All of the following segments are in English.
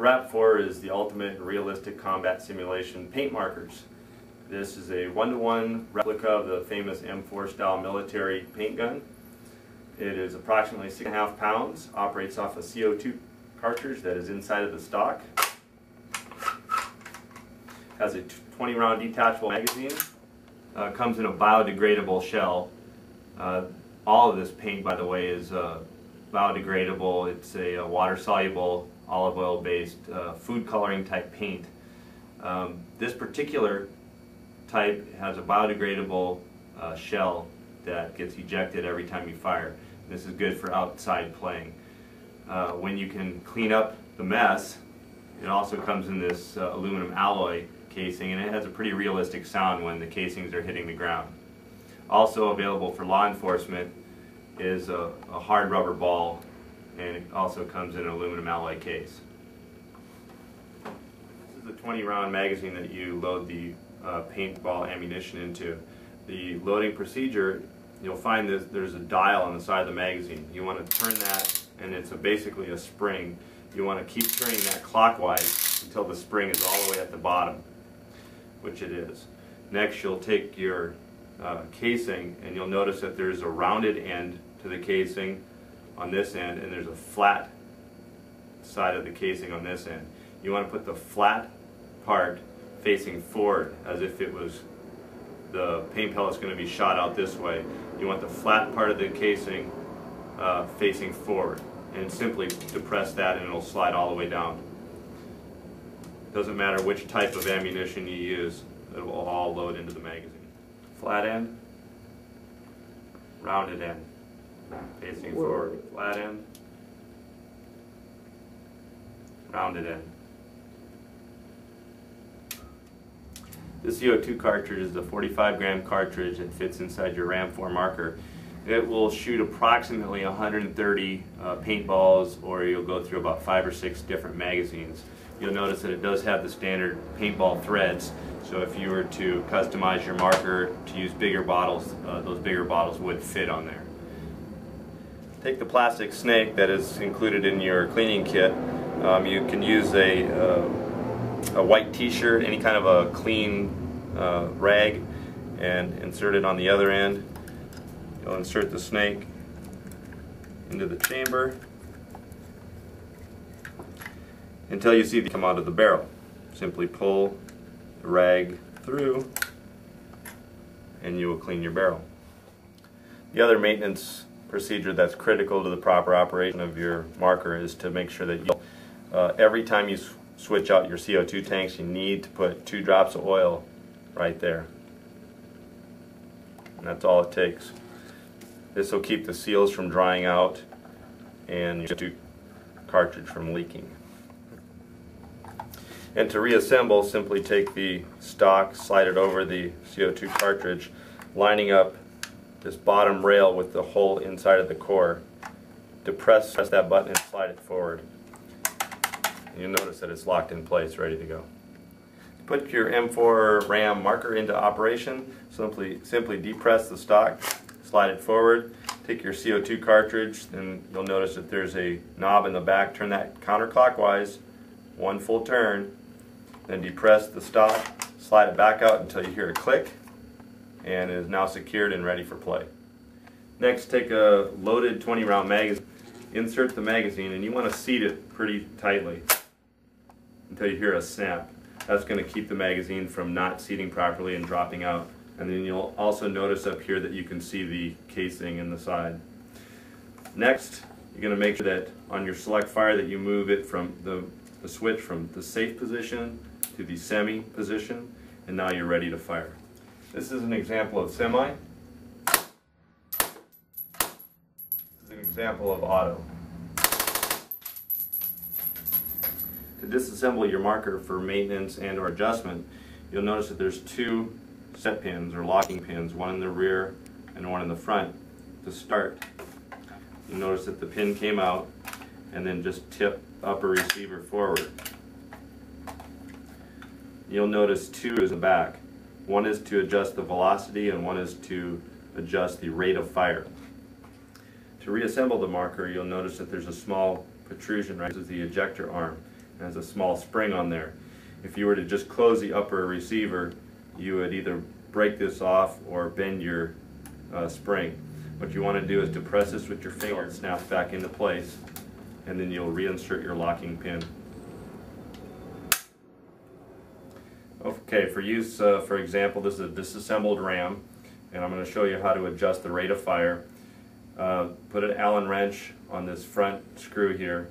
RAP4 is the ultimate realistic combat simulation paint markers. This is a one-to-one replica of the famous M4 style military paint gun. It is approximately 6.5 pounds, operates off a CO2 cartridge that is inside of the stock. Has a 20-round detachable magazine. Comes in a biodegradable shell. All of this paint, by the way, is biodegradable. It's a water-soluble, olive oil-based food coloring type paint. This particular type has a biodegradable shell that gets ejected every time you fire. This is good for outside playing. When you can clean up the mess, it also comes in this aluminum alloy casing, and it has a pretty realistic sound when the casings are hitting the ground. Also available for law enforcement is a hard rubber ball, and it also comes in an aluminum alloy case. This is a 20-round magazine that you load the paintball ammunition into. The loading procedure, you'll find that there's a dial on the side of the magazine. You want to turn that, and it's basically a spring. You want to keep turning that clockwise until the spring is all the way at the bottom, which it is. Next, you'll take your casing, and you'll notice that there's a rounded end to the casing on this end, and there's a flat side of the casing on this end. You want to put the flat part facing forward, as if it was the paint pellet's going to be shot out this way. You want the flat part of the casing facing forward, and simply depress that and it'll slide all the way down. Doesn't matter which type of ammunition you use, it will all load into the magazine. Flat end, rounded end, facing forward. Flat end, rounded end. The CO2 cartridge is a 45-gram cartridge that fits inside your RAP4 marker. It will shoot approximately 130 paintballs, or you'll go through about 5 or 6 different magazines. You'll notice that it does have the standard paintball threads, so if you were to customize your marker to use bigger bottles, those bigger bottles would fit on there. Take the plastic snake that is included in your cleaning kit. You can use a white t-shirt, any kind of a clean rag, and insert it on the other end. You'll insert the snake into the chamber until you see it come out of the barrel. Simply pull the rag through and you will clean your barrel. The other maintenance procedure that's critical to the proper operation of your marker is to make sure that every time you switch out your CO2 tanks, you need to put 2 drops of oil right there. And that's all it takes. This will keep the seals from drying out and your CO2 cartridge from leaking. And to reassemble, simply take the stock, slide it over the CO2 cartridge, lining up this bottom rail with the hole inside of the core. Press that button and slide it forward. You'll notice that it's locked in place, ready to go. Put your M4 RAM marker into operation. Simply depress the stock, slide it forward, take your CO2 cartridge, and you'll notice that there's a knob in the back. Turn that counterclockwise, 1 full turn, then depress the stock, slide it back out until you hear a click, and it is now secured and ready for play. Next, take a loaded 20-round magazine, insert the magazine, and you want to seat it pretty tightly until you hear a snap. That's going to keep the magazine from not seating properly and dropping out. And then you'll also notice up here that you can see the casing in the side. Next, you're going to make sure that on your select fire that you move it from the switch from the safe position to the semi position, and now you're ready to fire. This is an example of semi. This is an example of auto. To disassemble your marker for maintenance and or adjustment, you'll notice that there's 2 set pins or locking pins, one in the rear and one in the front. To start, you'll notice that the pin came out, and then just tip upper receiver forward. You'll notice 2 is in the back. One is to adjust the velocity and one is to adjust the rate of fire. To reassemble the marker, you'll notice that there's a small protrusion right. This is the ejector arm. It has a small spring on there. If you were to just close the upper receiver, you would either break this off or bend your spring. What you want to do is depress this with your finger, it snaps back into place, and then you'll reinsert your locking pin. Okay, for use, for example, this is a disassembled ram, and I'm going to show you how to adjust the rate of fire. Put an Allen wrench on this front screw here.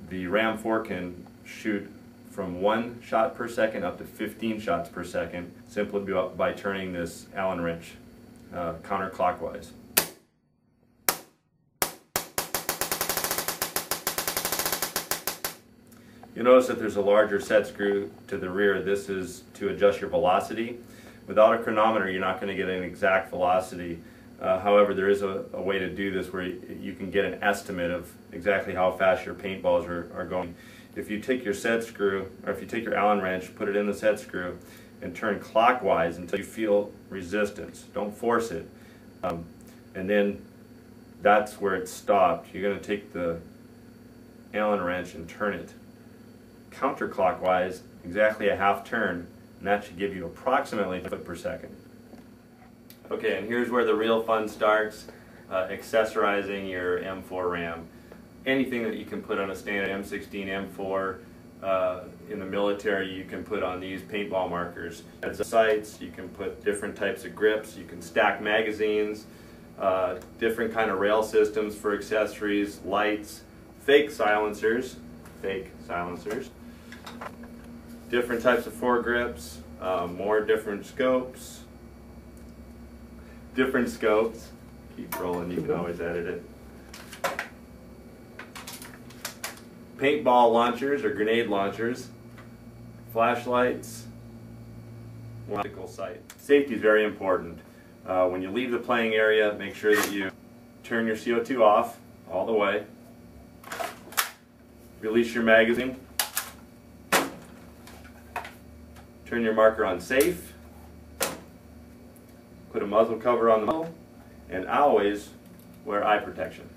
The RAP4 can shoot from 1 shot per second up to 15 shots per second simply by turning this Allen wrench counterclockwise. You'll notice that there's a larger set screw to the rear. This is to adjust your velocity. Without a chronometer, you're not going to get an exact velocity. However, there is a way to do this where you can get an estimate of exactly how fast your paintballs are going. If you take your set screw, or if you take your Allen wrench, put it in the set screw, and turn clockwise until you feel resistance. Don't force it. And then that's where it stopped. You're going to take the Allen wrench and turn it counterclockwise, exactly a half turn, and that should give you approximately a foot per second. Okay, and here's where the real fun starts, accessorizing your M4 Ram. Anything that you can put on a standard M16, M4, in the military you can put on these paintball markers. As sights, you can put different types of grips, you can stack magazines, different kind of rail systems for accessories, lights, fake silencers, different types of foregrips, more different scopes. Keep rolling, you can always edit it. Paintball launchers or grenade launchers, flashlights, optical sight. Safety is very important. When you leave the playing area, make sure that you turn your CO2 off all the way. Release your magazine. Turn your marker on safe. Put a muzzle cover on the muzzle, and always wear eye protection.